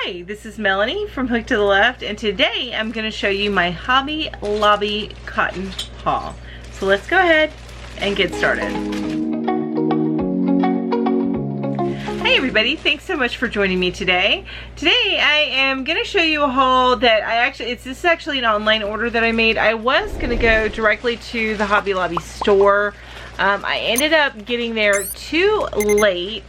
Hi, this is Melanie from Hooked to the Left, and today I'm going to show you my Hobby Lobby cotton haul. So let's go ahead and get started. Hey everybody, thanks so much for joining me today. Today I am going to show you a haul that this is actually an online order that I made. I was going to go directly to the Hobby Lobby store. I ended up getting there too late.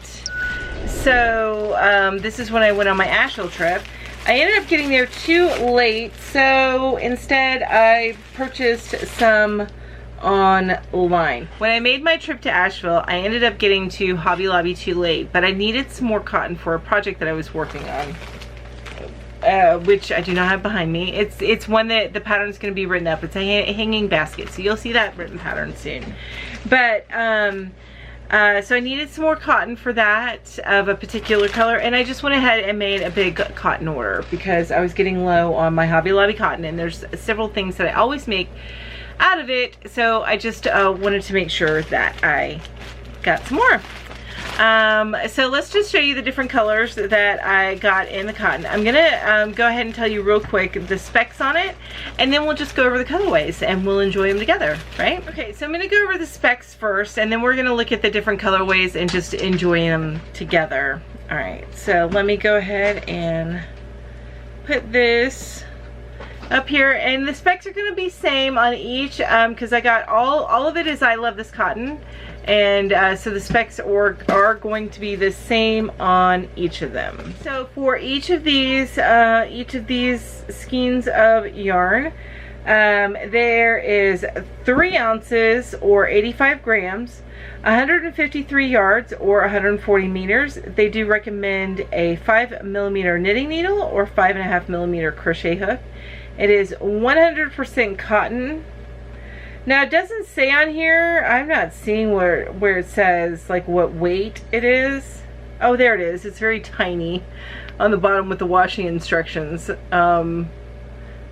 So this is when I went on my Asheville trip. I ended up getting there too late, so instead I purchased some online. When I made my trip to Asheville, I ended up getting to Hobby Lobby too late, but I needed some more cotton for a project that I was working on, which I do not have behind me. It's one that the pattern is going to be written up. It's a hanging basket, so you'll see that written pattern soon. But so I needed some more cotton for that of a particular color, and I just went ahead and made a big cotton order because I was getting low on my Hobby Lobby cotton, and there's several things that I always make out of it, so I just wanted to make sure that I got some more. So let's just show you the different colors that I got in the cotton. I'm gonna go ahead and tell you real quick the specs on it, and then we'll just go over the colorways and we'll enjoy them together, right? Okay, so I'm gonna go over the specs first, and then we're gonna look at the different colorways and just enjoy them together. All right, so let me go ahead and put this up here, and the specs are gonna be same on each because I got all of it is I love this cotton. And so the specs are going to be the same on each of them. So for each of these skeins of yarn, there is 3 ounces or 85 grams, 153 yards or 140 meters. They do recommend a 5mm knitting needle or 5.5mm crochet hook. It is 100% cotton. Now it doesn't say on here, I'm not seeing where it says like what weight it is. Oh, there it is. It's very tiny on the bottom with the washing instructions. Yeah,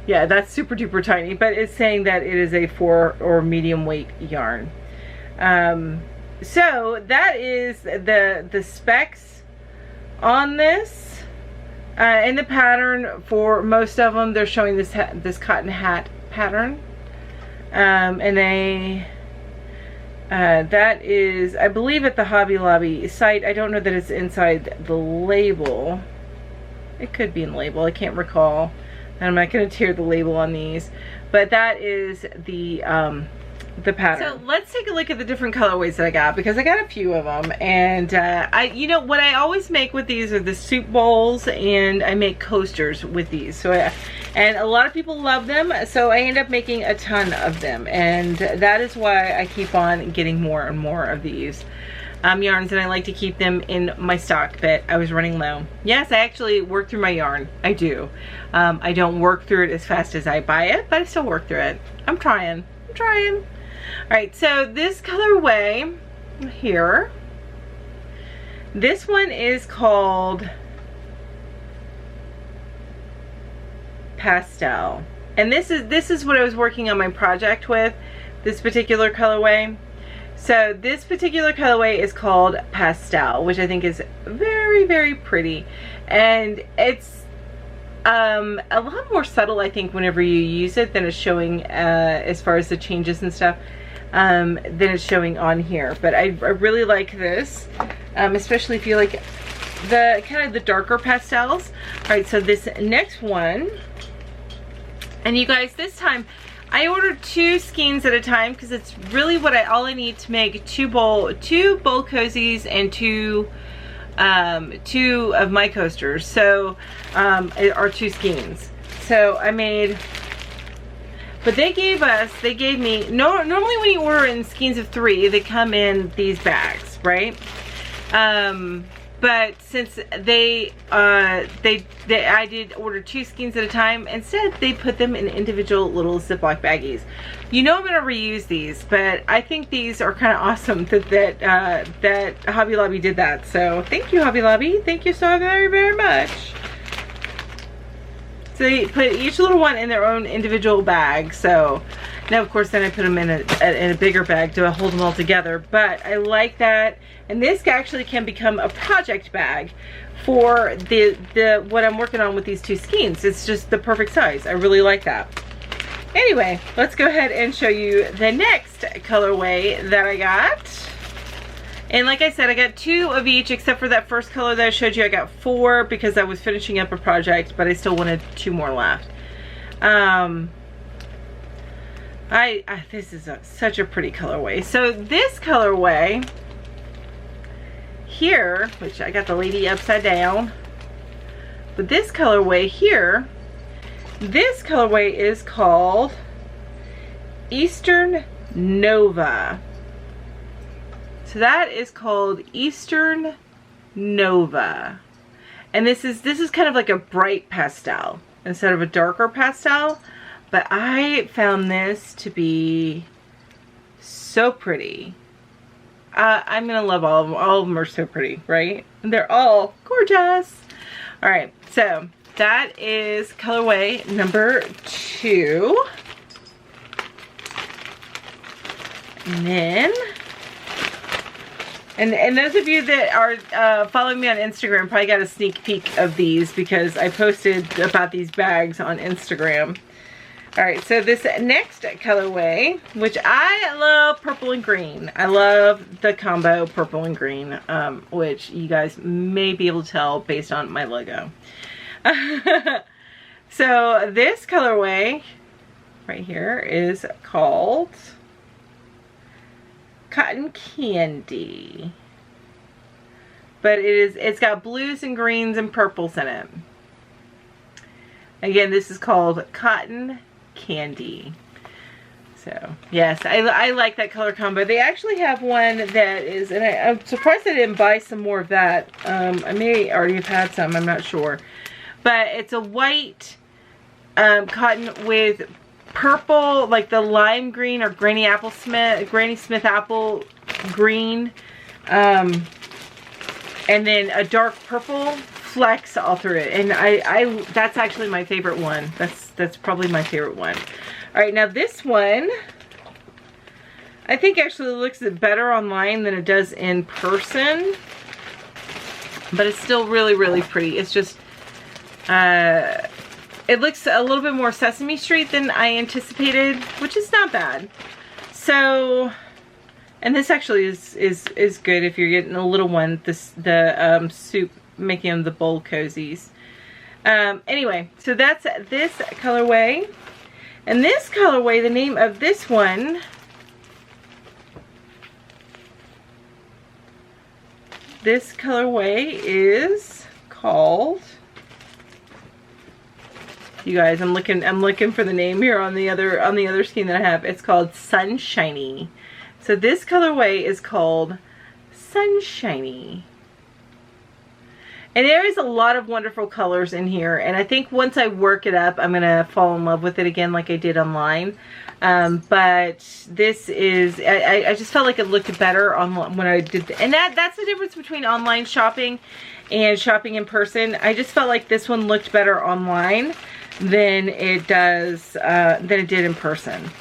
that's super duper tiny, but it's saying that it is a 4 or medium weight yarn. So that is the specs on this. In the pattern for most of them, they're showing this cotton hat pattern. And that is, I believe, at the Hobby Lobby site. I don't know that it's inside the label. It could be in the label, I can't recall. And I'm not going to tear the label on these, but that is the pattern. So let's take a look at the different colorways that I got, because I got a few of them. And you know what I always make with these are the soup bowls, and I make coasters with these. So and a lot of people love them, so I end up making a ton of them, and that is why I keep on getting more and more of these yarns, and I like to keep them in my stock, but I was running low. Yes, I actually work through my yarn. I do. I don't work through it as fast as I buy it, but I still work through it. I'm trying. Alright, so this colorway here, this one is called Pastel, and this is what I was working on my project with, this particular colorway. So this particular colorway is called Pastel, which I think is very, very pretty, and it's a lot more subtle, I think, whenever you use it than it's showing as far as the changes and stuff than it's showing on here. But I really like this, especially if you like the kind of the darker pastels. All right, so this next one, and you guys, this time I ordered 2 skeins at a time because it's really all I need to make 2 bowl cozies and 2 of my coasters. So are 2 skeins. So I made, but they gave me, normally when you order in skeins of 3, they come in these bags, right? But since I did order 2 skeins at a time, instead they put them in individual little Ziploc baggies. You know I'm going to reuse these, but I think these are kind of awesome that Hobby Lobby did that. So thank you, Hobby Lobby. Thank you so very, very much. So you put each little one in their own individual bag. So, Now, of course, then I put them in a bigger bag to hold them all together, but I like that. And this actually can become a project bag for what I'm working on with these two skeins. It's just the perfect size. I really like that. Anyway, let's go ahead and show you the next colorway that I got. And like I said, I got 2 of each, except for that first color that I showed you. I got 4 because I was finishing up a project, but I still wanted 2 more left. This is such a pretty colorway. So this colorway here, which I got the lady upside down, but this colorway here, this colorway is called Eastern Nova. So that is called Eastern Nova. And this is kind of like a bright pastel instead of a darker pastel. But I found this to be so pretty. I'm gonna love all of them. All of them are so pretty, right? And they're all gorgeous. All right, so that is colorway number 2. And then, and those of you that are following me on Instagram probably got a sneak peek of these because I posted about these bags on Instagram. All right, so this next colorway, which I love purple and green. I love the combo purple and green, which you guys may be able to tell based on my logo. So this colorway right here is called Cotton Candy. But it's got blues and greens and purples in it. Again, this is called Cotton Candy. So yes, I like that color combo. They actually have one that is, and I'm surprised I didn't buy some more of that. I may already have had some, I'm not sure, but it's a white cotton with purple, like the lime green or Granny Smith apple green, and then a dark purple flecks all through it. And that's actually my favorite one. That's probably my favorite one. All right, now this one I think actually looks better online than it does in person, but it's still really, really pretty. It's just it looks a little bit more Sesame Street than I anticipated, which is not bad. So, and this actually is good if you're getting a little one. The soup, making them the bowl cozies. Anyway, so that's this colorway. And this colorway, the name of this one, this colorway is called, you guys, I'm looking for the name here on the other skein that I have. It's called Sunshiny. So this colorway is called Sunshiny. And there is a lot of wonderful colors in here, and I think once I work it up, I'm gonna fall in love with it again like I did online. But this is, I just felt like it looked better on when I did, and that's the difference between online shopping and shopping in person. I just felt like this one looked better online than it did in person.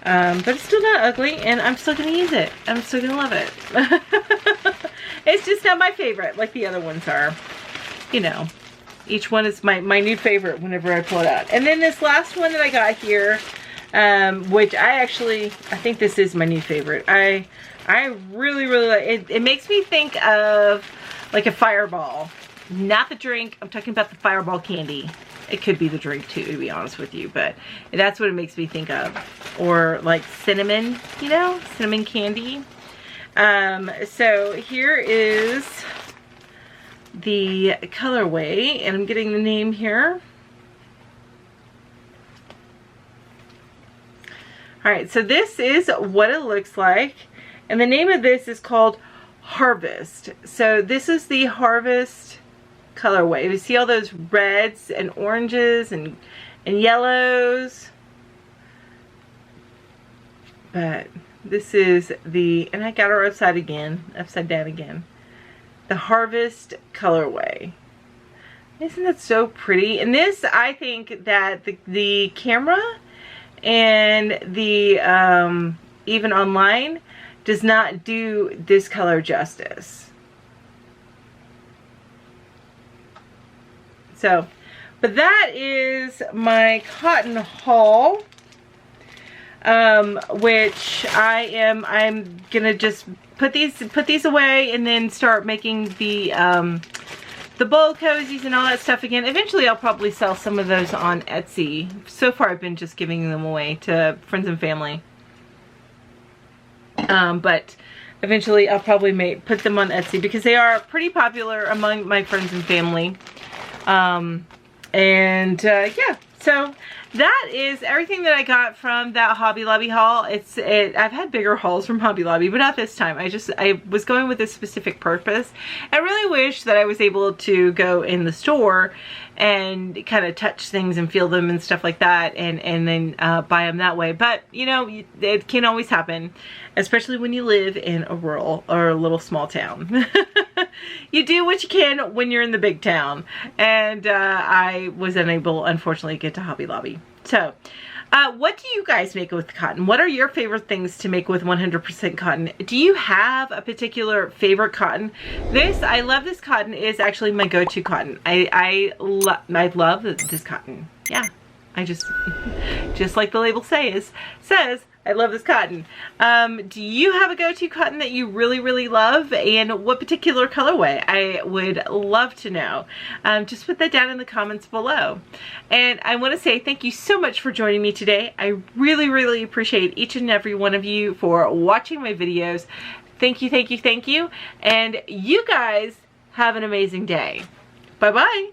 But it's still not ugly, and I'm still gonna use it. I'm still gonna love it. It's just not my favorite like the other ones are. You know, each one is my new favorite whenever I pull it out. And then this last one that I got here, which I think this is my new favorite. I really, really like it. It makes me think of like a Fireball. Not the drink, I'm talking about the Fireball candy. It could be the drink too, to be honest with you, but that's what it makes me think of. Or like cinnamon, you know, cinnamon candy. So here is the colorway, and I'm getting the name here. Alright, so this is what it looks like, and the name of this is called Harvest. So this is the Harvest colorway. You see all those reds and oranges and yellows, but this is the, and I got her upside down again, the Harvest colorway. Isn't that so pretty? And this, I think that the camera and the even online does not do this color justice. So, but that is my cotton haul, which I'm gonna just put these away and then start making the bowl cozies and all that stuff again. Eventually I'll probably sell some of those on Etsy. So far I've been just giving them away to friends and family. But eventually I'll probably put them on Etsy because they are pretty popular among my friends and family. Yeah, so that is everything that I got from that Hobby Lobby haul. I've had bigger hauls from Hobby Lobby, but not this time. I was going with a specific purpose. I really wish that I was able to go in the store and kind of touch things and feel them and stuff like that, and then buy them that way. But you know, it can always happen, especially when you live in a rural or a little small town. You do what you can when you're in the big town, and I was unable, unfortunately, to get to Hobby Lobby. So what do you guys make with cotton? What are your favorite things to make with 100% cotton? Do you have a particular favorite cotton? I love this cotton. Is actually my go-to cotton. I love this cotton. Yeah, I just like the label says I love this cotton. Do you have a go-to cotton that you really love, and what particular colorway? I would love to know. Just put that down in the comments below. And I want to say thank you so much for joining me today. I really appreciate each and every one of you for watching my videos. Thank you. And you guys have an amazing day. Bye-bye.